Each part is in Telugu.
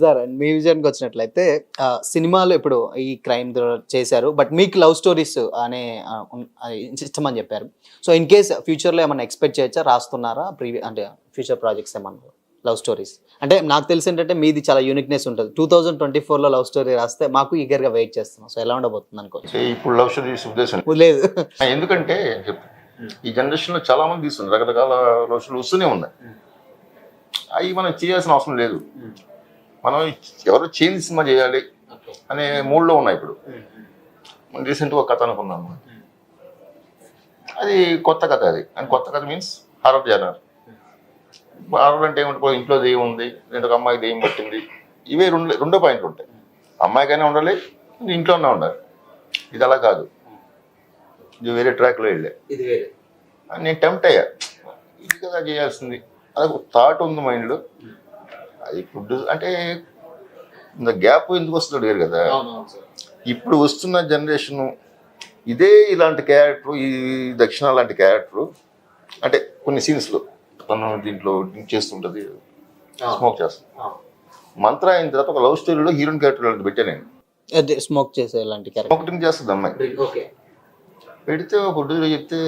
సార్ మీ విజయానికి వచ్చినట్లయితే సినిమాలు ఇప్పుడు ఈ క్రైమ్ చేశారు. బట్ మీకు లవ్ స్టోరీస్ అనే ఇష్టం అని చెప్పారు. సో ఇన్ కేస్ ఫ్యూచర్‌లో ఏమన్నా ఎక్స్‌పెక్ట్ చేయొచ్చా? రాస్తున్నారా? అంటే ఫ్యూచర్ ప్రాజెక్ట్స్ ఏమన్నా లవ్ స్టోరీస్? అంటే నాకు తెలిసి ఏంటంటే మీది చాలా యూనిక్‌నెస్ ఉంటది. 2024లో లవ్ స్టోరీ రాస్తే మాకు ఈగర్‌గా వెయిట్ చేస్తున్నాం. సో ఎలా ఉండబోతుంది అనుకోవచ్చు? ఇప్పుడు లవ్ స్టోరీస్ ఉద్దేశం లేదు. ఎందుకంటే ఈ జనరేషన్లో చాలా మంది తీస్తున్నారు, రకరకాల లవ్ స్టోరీలు వస్తూనే ఉన్నాయి. అవి మనం చేయాల్సిన అవసరం లేదు. మనం ఎవరో చేయని సినిమా చేయాలి అనే మూడ్లో ఉన్నాయి ఇప్పుడు. రీసెంట్గా ఒక కథ అనుకున్నాను, అది కొత్త కథ. అది అండ్ కొత్త కథ మీన్స్ హారర్ జానర్. హారర్ అంటే ఏమిటి? ఇంట్లో దెయ్యం ఉంది, లేదా ఒక అమ్మాయికి దెయ్యం పట్టింది, ఇవే రెండో పాయింట్లు ఉంటాయి. అమ్మాయికైనా ఉండాలి, ఇంట్లోనే ఉండాలి. ఇది అలా కాదు, ఇది వేరే ట్రాక్లో వెళ్ళే. నేను టెంప్ట్ అయ్యా, ఇది కదా చేయాల్సింది. అది థాట్ ఉంది మైండ్లో. అది ఫుడ్ అంటే ఇంత గ్యాప్ ఎందుకు వస్తుంది అడిగారు కదా. ఇప్పుడు వస్తున్న జనరేషను ఇదే ఇలాంటి క్యారెక్టర్, ఈ దక్షిణ లాంటి క్యారెక్టరు. అంటే కొన్ని సీన్స్లో తను దీంట్లో డ్రింక్ చేస్తుంటుంది, స్మోక్ చేస్తుంది. మంత్ర అయిన తర్వాత ఒక లవ్ స్టోరీలో హీరోయిన్ క్యారెక్టర్ లాంటి పెట్టా నేను. స్మోక్ చేసే లాంటి క్యారెక్టర్ డ్రింక్ చేస్తుంది అమ్మాయి. పెడితే ఒక ప్రొడ్యూసర్ చెప్తే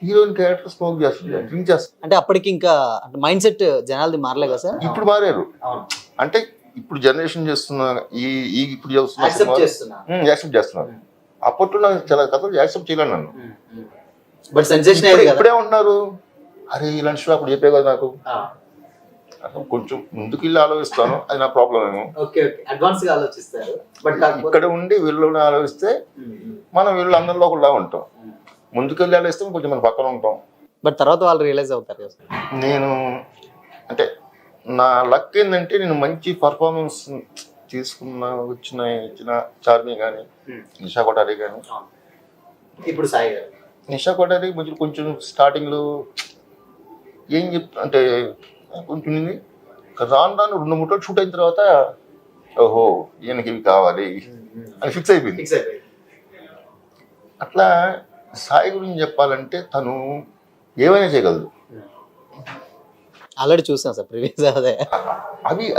హీరోయిన్ క్యారెక్టర్ స్మోక్ చేస్తుంది, డ్రింక్ చేస్తుంది. అంటే అప్పటికి ఇంకా మైండ్ సెట్ జనాలది మారలే కదా సార్? ఇప్పుడు మారారు. అంటే ఇప్పుడు జనరేషన్ చేస్తున్న ఈ ఇప్పుడు యాక్సెప్ట్ చేస్తున్నారు. అప్పట్లో నాకు చాలా కథలు యాక్సెప్ట్ చేయలేను నన్ను. బట్ సెన్సేషన్ ఇప్పుడే ఉంటున్నారు, అరే ఇలాంటి షో అప్పుడు చెప్పే కదా నాకు. కొంచెం ముందుకు వెళ్ళి ఆలోచిస్తాను, అది నా ప్రాబ్లం ఏమో. ఇక్కడ ఉండి వీళ్ళు ఆలోచిస్తే మనం వీళ్ళు అందరిలో ఒకలా ఉంటాం. ముందుకెళ్ళి ఆలోచిస్తే కొంచెం మన పక్కన ఉంటాం. బట్ తర్వాత వాళ్ళు రియలైజ్ అవుతారు కదా. నేను అంటే నా లక్ ఏంటంటే నేను మంచి పర్ఫార్మెన్స్ ఇచ్చిన చార్మి కానీ, నిషా కొఠారి కానీ. ఇప్పుడు సాయి గారు, నిషా కొఠారి కొంచెం స్టార్టింగ్లో ఏం అంటే కొంచెం రాను 2-3 రోజులు షూట్ అయిన తర్వాత ఓహో ఈయనకి ఇవి కావాలి అని ఫిక్స్ అయిపోయింది. అట్లా సాయి గురించి చెప్పాలంటే తను ఏమైనా చేయగలదు. ఆల్రెడీ చూసాను సార్ ప్రీవియస్. అదే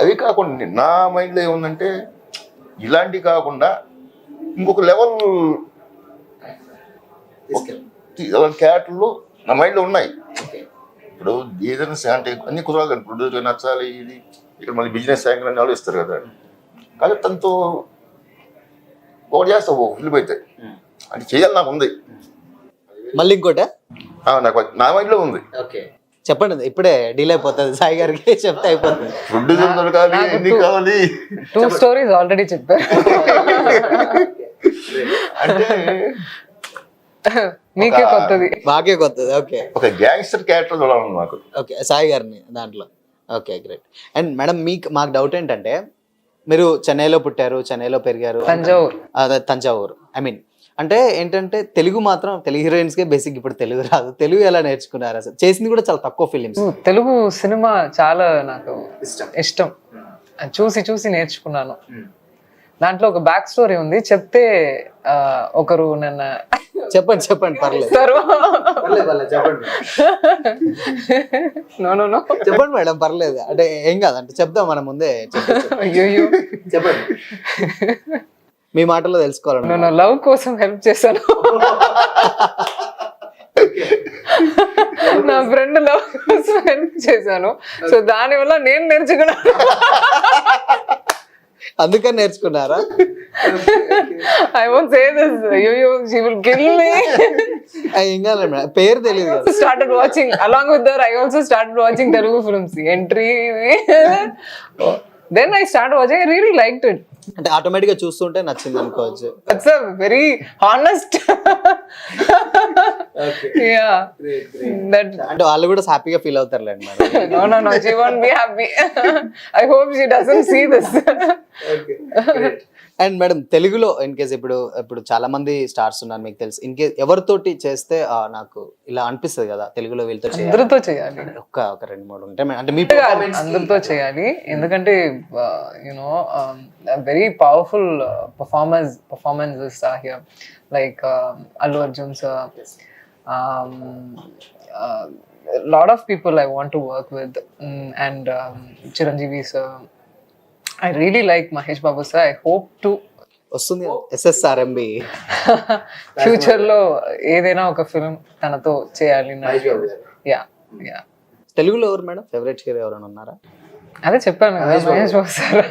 అవి కాకుండా నా మైండ్లో ఏముందంటే ఇలాంటివి కాకుండా ఇంకొక లెవెల్ క్యారెక్టర్లు నా మైండ్లో ఉన్నాయి. ఇప్పుడు ఏదైనా అంటే అన్ని కుదరాలి కదా, ప్రొడ్యూసర్ నచ్చాలి, ఇది ఇక్కడ మళ్ళీ బిజినెస్ యాంగిల్ అని ఆలోచిస్తారు కదా. కానీ తనతో ఒకటి చేస్తావు ఫిల్మ్ అయితే అంటే చేయాలి నాకు ఉంది. మళ్ళీ ఇంకోట నాకు నా మైండ్లో ఉంది. చెప్పండి, ఇప్పుడే డీల్ అయిపోతుంది. సాయి గారికి చెప్తే అయిపోతుంది. ప్రొడ్యూసర్ దొరకాలి, ఎన్ని కావాలి. 2 స్టోరీస్ ఆల్రెడీ చెప్పారు. అంటే మీకే కొత్తది, బాగా కొత్తది. ఓకే, ఒక గ్యాంగ్స్టర్ క్యారెక్టర్ చూడాలి నాకు. ఓకే, సాయి గారిని దాంట్లో. Okay, great. అండ్ మేడం మాకు డౌట్ ఏంటంటే మీరు చెన్నైలో పుట్టారు, చెన్నైలో పెరిగారు, తంజావూరు. ఐ మీన్ అంటే ఏంటంటే తెలుగు మాత్రం తెలుగు హీరోయిన్స్కే బేసిక్ ఇప్పుడు తెలుగు రాదు. తెలుగు ఎలా నేర్చుకున్నారు అసలు? చేసింది కూడా చాలా తక్కువ ఫిలిమ్స్. తెలుగు సినిమా చాలా నాకు ఇష్టం, చూసి చూసి నేర్చుకున్నాను. దాంట్లో ఒక బ్యాక్ స్టోరీ ఉంది, చెప్తే ఒకరు నన్ను చెప్పండి పర్లేదు. చెప్పండి మేడం, పర్లేదు. అంటే ఏం కాదంటే చెప్దాం మనం ముందే. అయ్యో చెప్పండి, మీ మాటల్లో తెలుసుకోవాలి. నేను లవ్ కోసం హెల్ప్ చేశాను, నా ఫ్రెండ్ లవ్ కోసం హెల్ప్ చేశాను. సో దానివల్ల నేను నేర్చుకున్నాను. అందుకని నేర్చుకున్నారా? I won't say this. She will kill me. పేరు తెలియదు. Started watching along with her. I also started watching Telugu films. Entry. Then I started watching. I really liked it. అంటే ఆటోమేటిక్ గా చూస్తుంటే నచ్చింది అనుకోవచ్చు. That's a very honest. Yeah. అంటే వాళ్ళు కూడా హ్యాపీగా ఫీల్ అవుతారులేండి మరి. No. She won't be happy. I hope she doesn't see this. And madam తెలుగులో ఇన్ కేస్ ఇప్పుడు చాలా మంది స్టార్స్ ఉన్నారు మీకు తెలుసు. ఇన్ కేస్ ఎవరితోటి చేస్తే నాకు ఇలా అనిపిస్తుంది కదా, తెలుగులో వీళ్ళతో అందరితో చేయాలి. ఒక 2-3 ఉంటాయి అంటే మీ అందరితో చేయాలి. ఎందుకంటే you know very powerful performances are here, like Allu Arjun sir, lot of people I want to work with, and Chiranjeevi sir, I really like Mahesh Babu sir. I hope to వస్తుంది SSRMB ఫ్యూచర్ లో ఏదైనా ఒక ఫిల్మ్ తనతో చేయాలి. యా యా తెలుగులో ఎవరు మేడం ఫేవరెట్ హీరో ఎవరైనా ఉన్నారా? అదే చెప్పాను కదా మహేష్ బాబు సార్.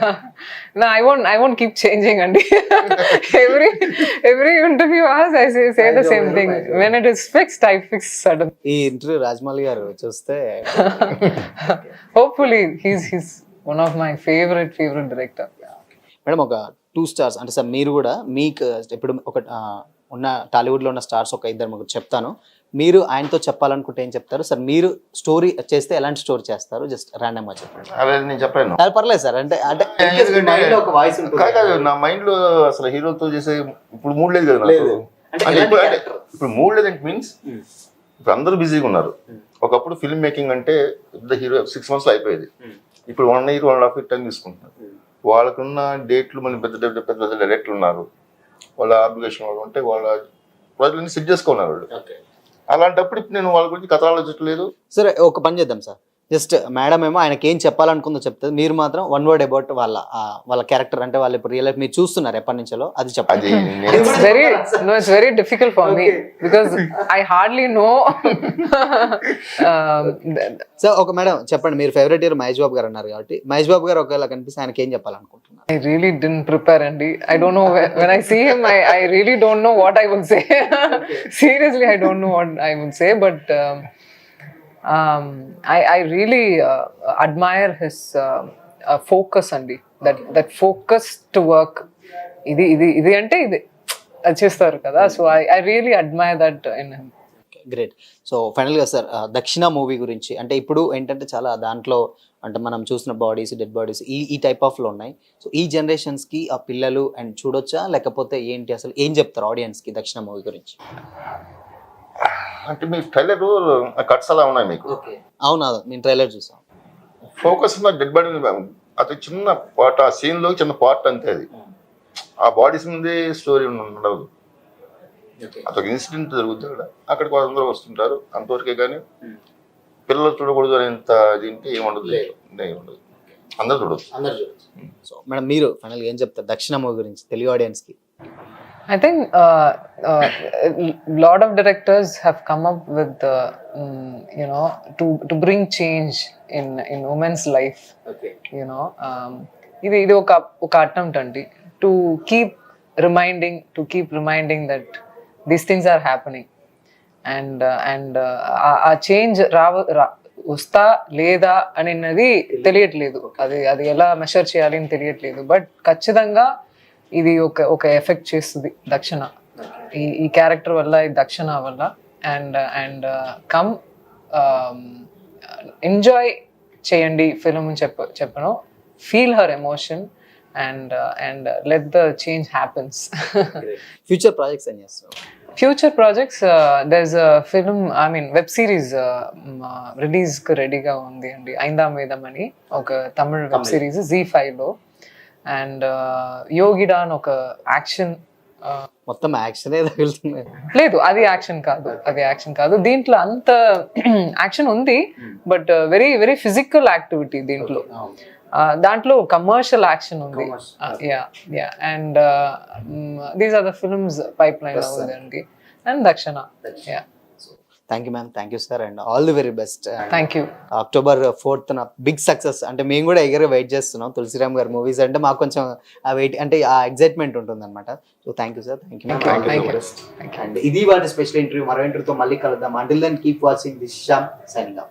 నా ఐ వోంట్ కీప్ చేంజింగ్ అండి. Every interview I say the same thing. When it is fixed I fix sudden. ఈ ఇంటర్వ్యూ రాజమౌళి గారు చూస్తే hopefully he's one of my favourite director. Madam ఒక 2 stars అంటే సార్ మీరు కూడా మీకు ఇప్పుడు ఒక ఉన్న టాలీవుడ్లో ఉన్న స్టార్స్ ఒక 2-3 చెప్తాను, మీరు ఆయనతో చెప్పాలనుకుంటే ఏం చెప్తారు సార్? మీరు స్టోరీ చేస్తే ఎలాంటి స్టోరీ చేస్తారు? జస్ట్ ర్యాండమ్గా చెప్పండి. అదే నేను చెప్పాను. అది పర్లేదు సార్. అంటే అంటే ఒక వాయిస్ కాదు నా మైండ్ లో అసలు హీరోతో చేసే ఇప్పుడు మూడ్ లేదు కదా నాకు. అంటే ఇప్పుడు మూడ్ లేదంటే మీన్స్ ఇప్పుడు అందరూ బిజీగా ఉన్నారు. ఒకప్పుడు ఫిల్మ్ మేకింగ్ అంటే పెద్ద హీరో 6 months అయిపోయేది. ఇప్పుడు 1 year 1.5 year టైం తీసుకుంటున్నారు. వాళ్ళకున్న డేట్లు మళ్ళీ పెద్ద డైరెక్టర్లు ఉన్నారు. వాళ్ళ అప్లికేషన్ వాళ్ళు ఉంటే వాళ్ళ ప్రాజెక్టులన్నీ సెట్ చేసుకున్నారు వాళ్ళు. అలాంటప్పుడు ఇప్పుడు నేను వాళ్ళ గురించి కథ ఆలోచించట్లేదు. సరే ఒక పని చేద్దాం సార్, జస్ట్ మేడం ఏమో ఆయనకి ఏం చెప్పాలనుకుందో చెప్తుంది, మీరు మాత్రం 1 word అబౌట్ వాళ్ళ క్యారెక్టర్ అంటే వాళ్ళు ఇప్పుడు రియల్ లైఫ్ మీరు చూస్తున్నారు ఎప్పటి నుంచో అది చెప్పండి. It's very difficult for me because I hardly know. So ఒక మేడం చెప్పండి, మీరు ఫేవరెట్ హీరో మహేష్ బాబు గారు అన్నారు కాబట్టి మహేష్ బాబు గారు ఒకవేళ కనిపిస్తే ఆయనకి ఏం చెప్పాలనుకుంటున్నారు? I really didn't prepare, Andy. I don't know when I see him. I really don't know what I would say. Seriously, I don't know what I would say, but I really admire his focus, Andy. That focus to work. ఇది అంటే ఇది అది చేస్తారు కదా. So I really admire that in him. Great. So ఫైనల్గా సార్ దక్షిణ మూవీ గురించి అంటే ఇప్పుడు ఏంటంటే చాలా దాంట్లో అంటే మనం చూసిన బాడీస్ డెడ్ బాడీస్ ఈ టైప్ ఆఫ్లో ఉన్నాయి. సో ఈ జనరేషన్స్కి ఆ పిల్లలు అండ్ చూడొచ్చా లేకపోతే ఏంటి, అసలు ఏం చెప్తారు ఆడియన్స్కి దక్షిణ మూవీ గురించి? అంటే మీ ట్రైలర్ కట్స్ అలా ఉన్నాయి మీకు. అవునా, నేను ట్రైలర్ చూసాను. ఫోకస్ డెడ్ బాడీ అది చిన్న పార్ట్, ఆ సీన్ లో చిన్న పార్ట్ అంతే. అది ఆ బాడీస్ ముందే స్టోరీ ఉండదు. అదొక ఇన్సిడెంట్ జరుగుతుంది అక్కడికి అందరూ వస్తుంటారు అంతవరకే, కానీ పిల్లలు చూడకూడదు అనేంత దీంట్లో ఏముండదు. అందరూ చూడవచ్చు. సో మేడం మీరు ఫైనల్గా ఏం చెప్తారు దక్షిణ మూవీ గురించి తెలుగు ఆడియన్స్కి? I think lot of directors have come up with to bring change in women's life. You know, ఇది ఒక attempt అండి to keep reminding that these things are happening and ఆ చేంజ్ వస్తా లేదా అనేది తెలియట్లేదు. అది ఎలా మెషర్ చేయాలి అని తెలియట్లేదు. బట్ ఖచ్చితంగా ఇది ఒక ఎఫెక్ట్ చేస్తుంది దక్షిణ ఈ క్యారెక్టర్ వల్ల, ఈ దక్షిణ వల్ల. అండ్ కమ్ ఎంజాయ్ చేయండి ఫిల్మ్ చెప్పను, feel her emotion and let the change happens. Future projects ఏం చేస్తారు? Future projects, there's a film, I mean web series release కు రెడీగా ఉంది అండి. ఐందాం వేదం అని ఒక తమిళ వెబ్ సిరీస్ Z5 లో. అండ్ యోగిడా అని ఒక యాక్షన్. మొత్తం యాక్షన్ తగులుతుంది. లేదు, అది యాక్షన్ కాదు. దీంట్లో అంత యాక్షన్ ఉంది but very very physical activity దీంట్లో. దాంట్లో కమర్షియల్ యాక్షన్ ఉంది. And these are the films pipeline ఉంది అండి. And Dakshina. Thank you ma'am, thank you sir, and all the very best. Thank you. October 4th big success అంటే మేము కూడా ఎగరగా వెయిట్ చేస్తున్నాం. తులసిరామ్ గారి మూవీస్ అంటే మాకు కొంచెం ఆ వెయిట్ అంటే ఆ ఎగ్జైట్మెంట్ ఉంటుంది అనమాట. So thank you sir, thank you. And ఇది వాటి స్పెషల్ ఇంటర్వ్యూ. మరో ఇంటర్వ్యూతో మళ్ళీ కలుద్దాం. Until then keep watching this Shyam signing of.